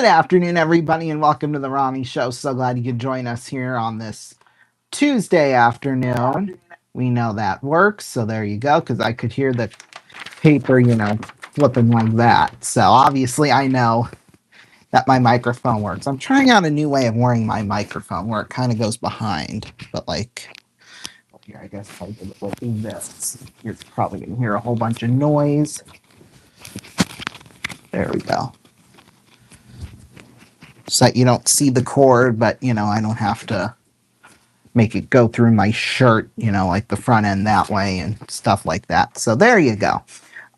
Good afternoon, everybody, and welcome to the Ronnie Show. So glad you could join us here on this Tuesday afternoon. We know that works, so there you go, because I could hear the paper, flipping like that. So obviously, I know that my microphone works. I'm trying out a new way of wearing my microphone where it kind of goes behind, but here, I guess if I did it like this, you're probably going to hear a whole bunch of noise. There we go. So that you don't see the cord, but I don't have to make it go through my shirt, like the front end that way and stuff like that. So there you go.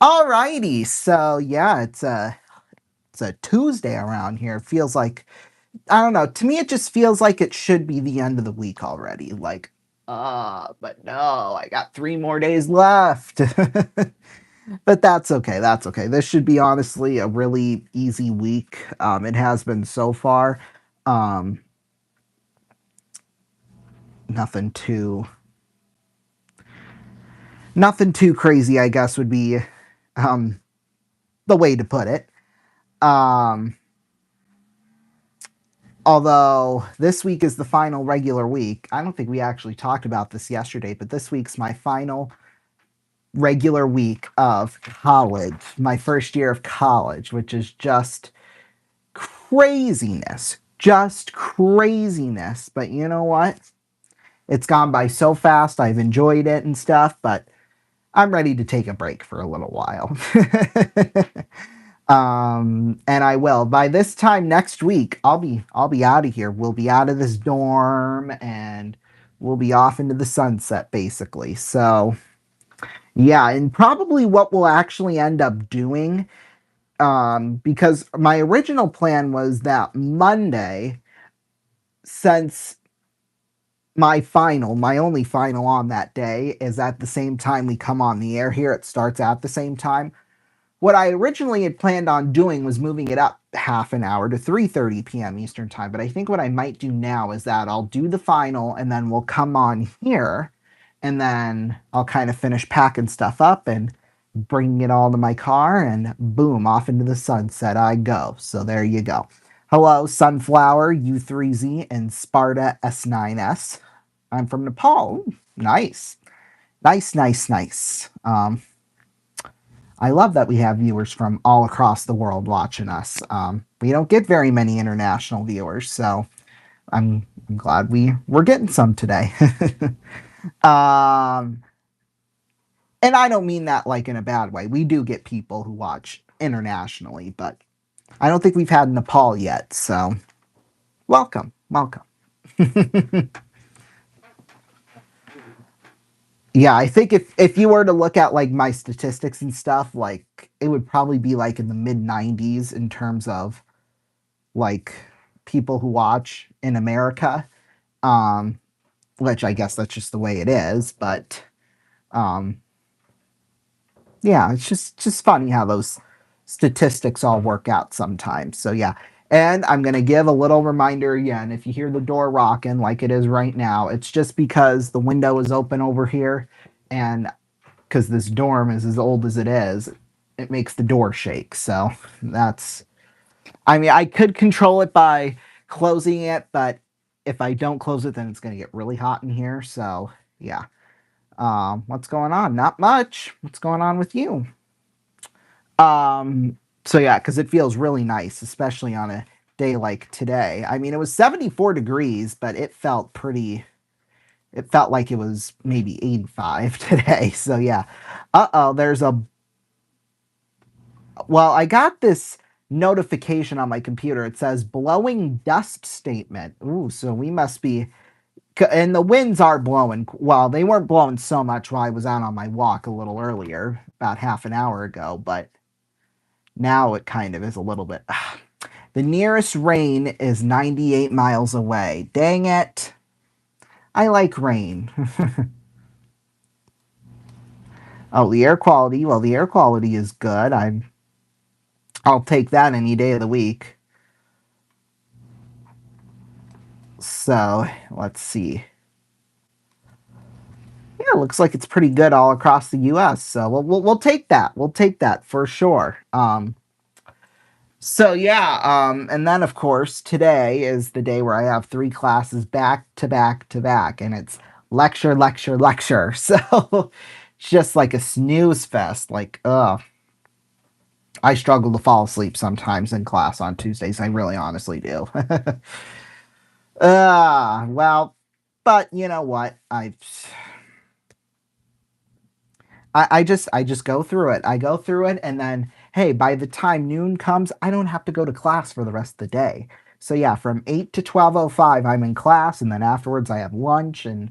Alrighty. So yeah, it's a Tuesday around here. It feels like, I don't know. To me, it just feels like it should be the end of the week already. Like, but no, I got 3 more days left. But that's okay. That's okay. This should be honestly a really easy week. It has been so far. Um, nothing too nothing too crazy, I guess, would be um, the way to put it. Um, although this week is the final regular week. I don't think we actually talked about this yesterday, but this week's my final regular week of college, my first year of college, which is just craziness. Just craziness. But you know what? It's gone by so fast. I've enjoyed it and stuff, but I'm ready to take a break for a little while. And I will. By this time next week, I'll be out of here. We'll be out of this dorm and we'll be off into the sunset basically. So, yeah, and probably what we'll actually end up doing because my original plan was that Monday, since my only final on that day is at the same time we come on the air here, it starts at the same time. What I originally had planned on doing was moving it up half an hour to 3:30 p.m. Eastern time, but I think what I might do now is that I'll do the final and then we'll come on here and then I'll kind of finish packing stuff up and bringing it all to my car and boom, off into the sunset I go. So there you go. Hello, Sunflower U3Z and Sparta S9S. I'm from Nepal. Ooh, nice. Nice, nice, nice. I love that we have viewers from all across the world watching us. We don't get very many international viewers, so I'm glad we're getting some today. um, and I don't mean that like in a bad way. We do get people who watch internationally, but I don't think we've had Nepal yet. So welcome, welcome. Yeah, I think if you were to look at like my statistics and stuff, like it would probably be like in the mid 90s in terms of like people who watch in America. Um, which I guess that's just the way it is, but um yeah, it's just funny how those statistics all work out sometimes. So yeah. And I'm going to give a little reminder again. If you hear the door rocking like it is right now, it's just because the window is open over here and because this dorm is as old as it is, it makes the door shake. So that's, I mean, I could control it by closing it, but if I don't close it, then it's going to get really hot in here. So yeah. What's going on? Not much. What's going on with you? So yeah, because it feels really nice, especially on a day like today. I mean, it was 74 degrees, but it felt like it was maybe 85 today. So yeah. Uh-oh, well, I got this notification on my computer. It says blowing dust statement. Ooh, so we must be, and the winds are blowing. Well, they weren't blowing so much while I was out on my walk a little earlier, about half an hour ago, but now it kind of is a little bit. The nearest rain is 98 miles away. Dang it. I like rain. Oh, the air quality. Well, the air quality is good. I'll take that any day of the week. So, let's see. Yeah, it looks like it's pretty good all across the U.S. So we'll take that. We'll take that for sure. So yeah, and then of course today is the day where I have three classes back to back to back, and it's lecture, lecture, lecture. So it's just like a snooze fest. Like, I struggle to fall asleep sometimes in class on Tuesdays. I really honestly do. Well, but you know what? I just go through it. I go through it, and then hey, by the time noon comes, I don't have to go to class for the rest of the day. So yeah, from 8 to 12:05 I'm in class, and then afterwards I have lunch. And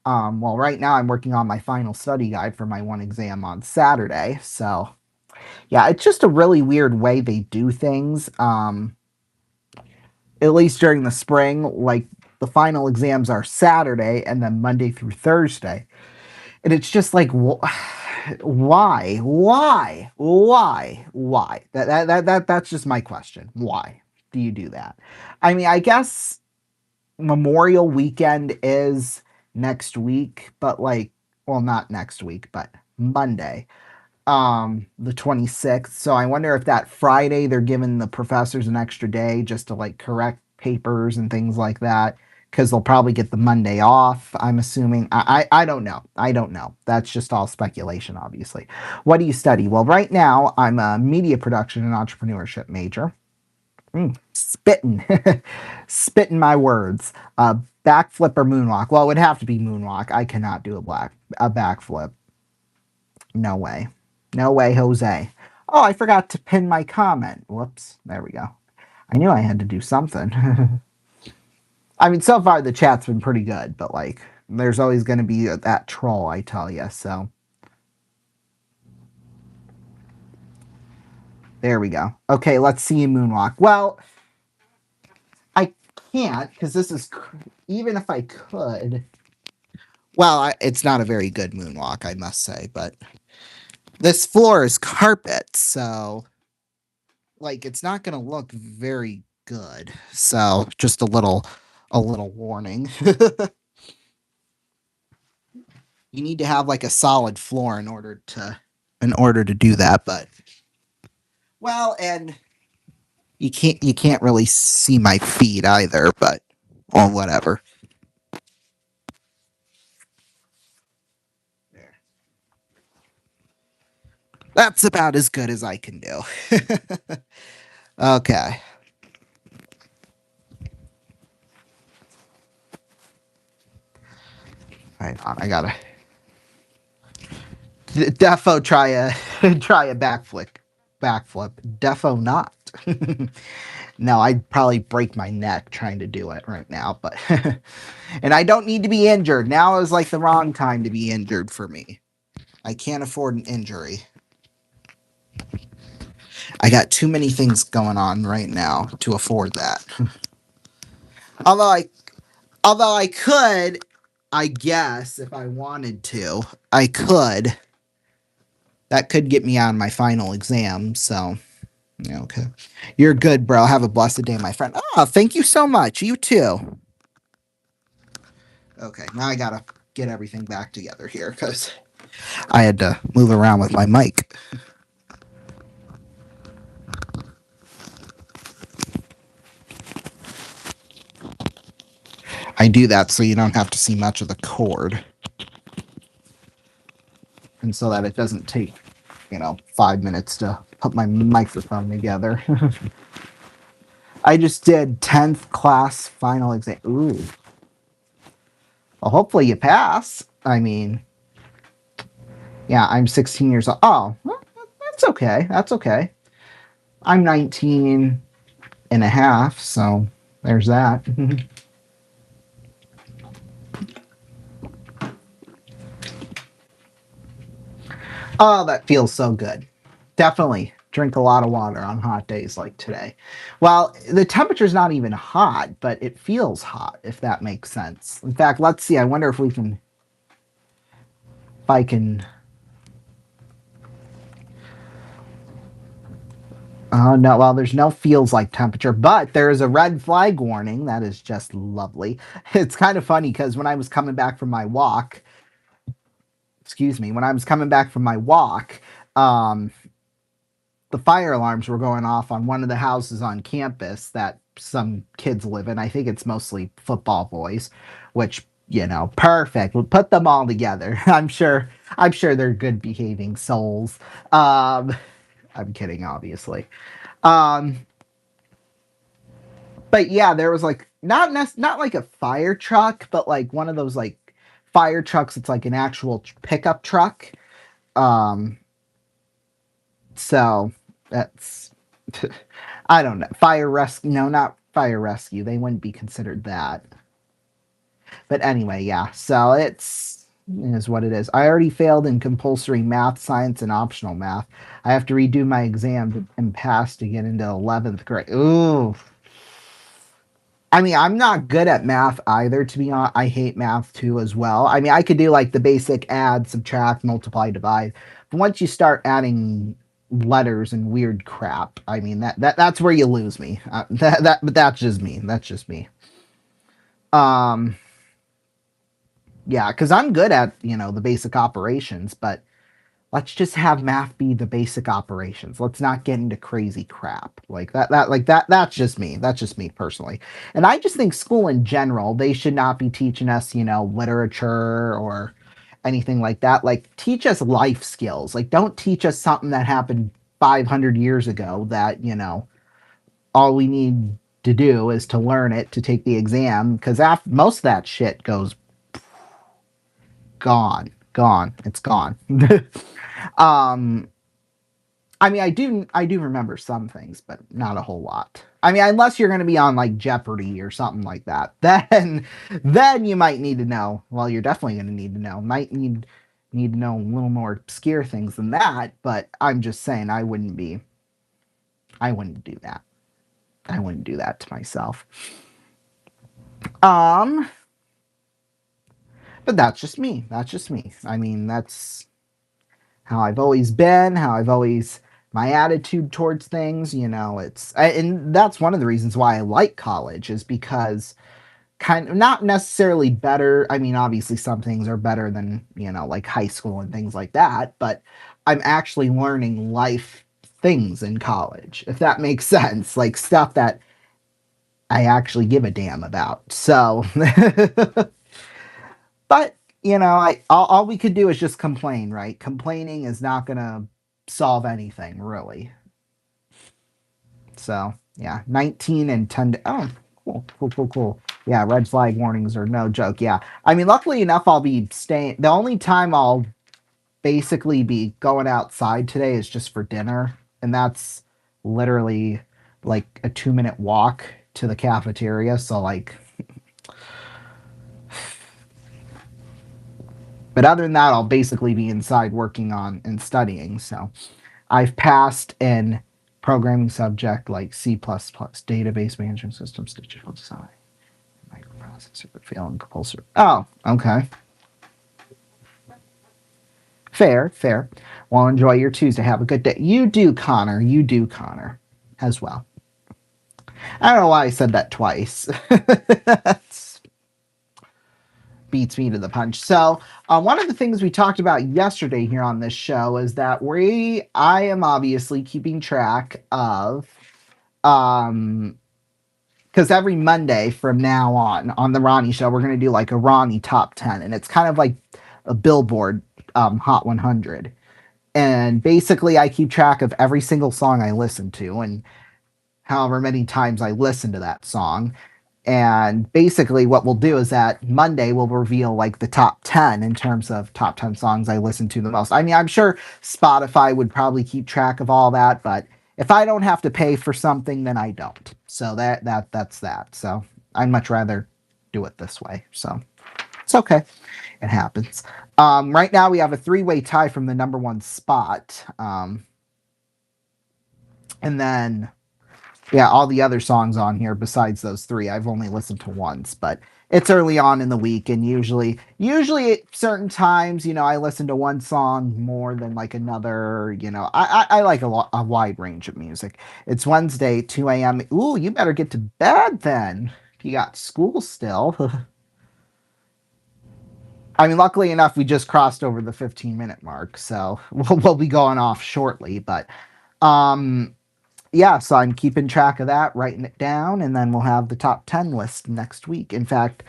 well, right now I'm working on my final study guide for my one exam on Saturday. So yeah, it's just a really weird way they do things. At least during the spring, like the final exams are Saturday and then Monday through Thursday. And it's just like, why? That's just my question. Why do you do that? I mean, I guess Memorial Weekend is next week, but like, well, not next week, but Monday, the 26th. So I wonder if that Friday they're giving the professors an extra day just to like correct papers and things like that, because they'll probably get the Monday off, I'm assuming. I don't know. I don't know. That's just all speculation, obviously. What do you study? Well, right now I'm a media production and entrepreneurship major. Spitting, spitting my words. Backflip or moonwalk? Well, it would have to be moonwalk. I cannot do a backflip. No way. No way, Jose. Oh, I forgot to pin my comment. Whoops. There we go. I knew I had to do something. I mean, so far the chat's been pretty good, but like, there's always going to be that troll, I tell you. So there we go. Okay, let's see you moonwalk. Well, I can't because this is, even if I could. Well, it's not a very good moonwalk, I must say, but this floor is carpet, so like it's not going to look very good. So just a little warning. You need to have like a solid floor in order to do that, but well, and you can't really see my feet either, but well, whatever. There. That's about as good as I can do. Okay. Right on. I gotta defo try a try a backflip. Defo not. No, I'd probably break my neck trying to do it right now, but and I don't need to be injured. Now is like the wrong time to be injured for me. I can't afford an injury. I got too many things going on right now to afford that. although I although I could, I guess if I wanted to, I could. That could get me on my final exam, so yeah, okay. You're good, bro. Have a blessed day, my friend. Oh, thank you so much. You too. Okay, now I gotta get everything back together here because I had to move around with my mic. I do that so you don't have to see much of the cord, and so that it doesn't take, 5 minutes to put my microphone together. I just did 10th class final exam. Ooh. Well, hopefully you pass. I mean, yeah, I'm 16 years old. Oh, well, that's okay. That's okay. I'm 19 and a half, so there's that. Oh, that feels so good. Definitely drink a lot of water on hot days like today. Well, the temperature's not even hot, but it feels hot, if that makes sense. In fact, let's see. I wonder if I can. Oh, no. Well, there's no feels like temperature, but there is a red flag warning. That is just lovely. It's kind of funny because when I was coming back from my walk, excuse me, when I was coming back from my walk, um, the fire alarms were going off on one of the houses on campus that some kids live in. I think it's mostly football boys, which, perfect. We'll put them all together. I'm sure they're good behaving souls. Um, I'm kidding, obviously. Um, but yeah, there was like not like a fire truck, but like one of those like fire trucks. It's like an actual pickup truck. Um, so that's I don't know. Fire rescue? No, not fire rescue. They wouldn't be considered that. But anyway, yeah. So it is what it is. I already failed in compulsory math, science, and optional math. I have to redo my exam and pass to get into 11th grade. Ooh. I mean, I'm not good at math either, to be honest. I hate math too as well. I mean, I could do like the basic add, subtract, multiply, divide. But once you start adding letters and weird crap, I mean that's where you lose me. But that's just me. That's just me. Um yeah, cuz I'm good at, the basic operations, but let's just have math be the basic operations. Let's not get into crazy crap like that's just me. That's just me personally. And I just think school in general, they should not be teaching us, literature or anything like that. Like teach us life skills. Like don't teach us something that happened 500 years ago that, all we need to do is to learn it to take the exam because after most of that shit goes gone. It's gone. um I mean, I do remember some things, but not a whole lot. I mean, unless you're going to be on like Jeopardy or something like that, then you might need to know. Well, you're definitely going to need to know. Might need to know a little more obscure things than that. But I'm just saying, I wouldn't be. I wouldn't do that. I wouldn't do that to myself. Um, but that's just me. That's just me. I mean, that's how I've always been, how I've always my attitude towards things, and that's one of the reasons why I like college is because kind of not necessarily better. I mean, obviously some things are better than, like high school and things like that, but I'm actually learning life things in college, if that makes sense, like stuff that I actually give a damn about. So, but all we could do is just complain, right? Complaining is not gonna solve anything, really. So yeah, 19 and 10. Oh, cool. Yeah, red flag warnings are no joke. Yeah, I mean, luckily enough, I'll be staying. The only time I'll basically be going outside today is just for dinner, and that's literally like a 2-minute walk to the cafeteria. So like, but other than that, I'll basically be inside working on and studying. So I've passed in programming subject like C++, database management systems, digital design, microprocessor, but failing compulsory. Oh, okay. Fair. Well, enjoy your Tuesday. Have a good day. You do, Connor. You do, Connor, as well. I don't know why I said that twice. Beats me to the punch. So, one of the things we talked about yesterday here on this show is that I am obviously keeping track of, because every Monday from now on the Ronnie show, we're going to do like a Ronnie top 10, and it's kind of like a Billboard Hot 100. And basically, I keep track of every single song I listen to and however many times I listen to that song. And basically, what we'll do is that Monday we'll reveal like the top 10 in terms of top 10 songs I listen to the most. I mean, I'm sure Spotify would probably keep track of all that, but if I don't have to pay for something, then I don't. So that's that. So I'd much rather do it this way. So it's okay. It happens. Right now we have a 3-way tie from the number one spot. And then yeah, all the other songs on here besides those three, I've only listened to once, but it's early on in the week, and usually at certain times, I listen to one song more than like another. I like a wide range of music. It's Wednesday, 2 a.m. Ooh, you better get to bed then. If you got school still. I mean, luckily enough, we just crossed over the 15-minute mark, so we'll be going off shortly, but Um, yeah, so I'm keeping track of that, writing it down, and then we'll have the top 10 list next week. In fact,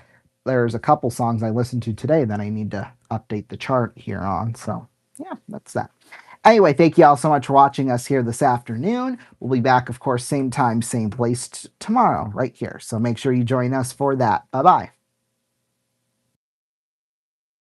there's a couple songs I listened to today that I need to update the chart here on. So, yeah, that's that. Anyway, thank you all so much for watching us here this afternoon. We'll be back, of course, same time, same place tomorrow, right here. So make sure you join us for that. Bye bye.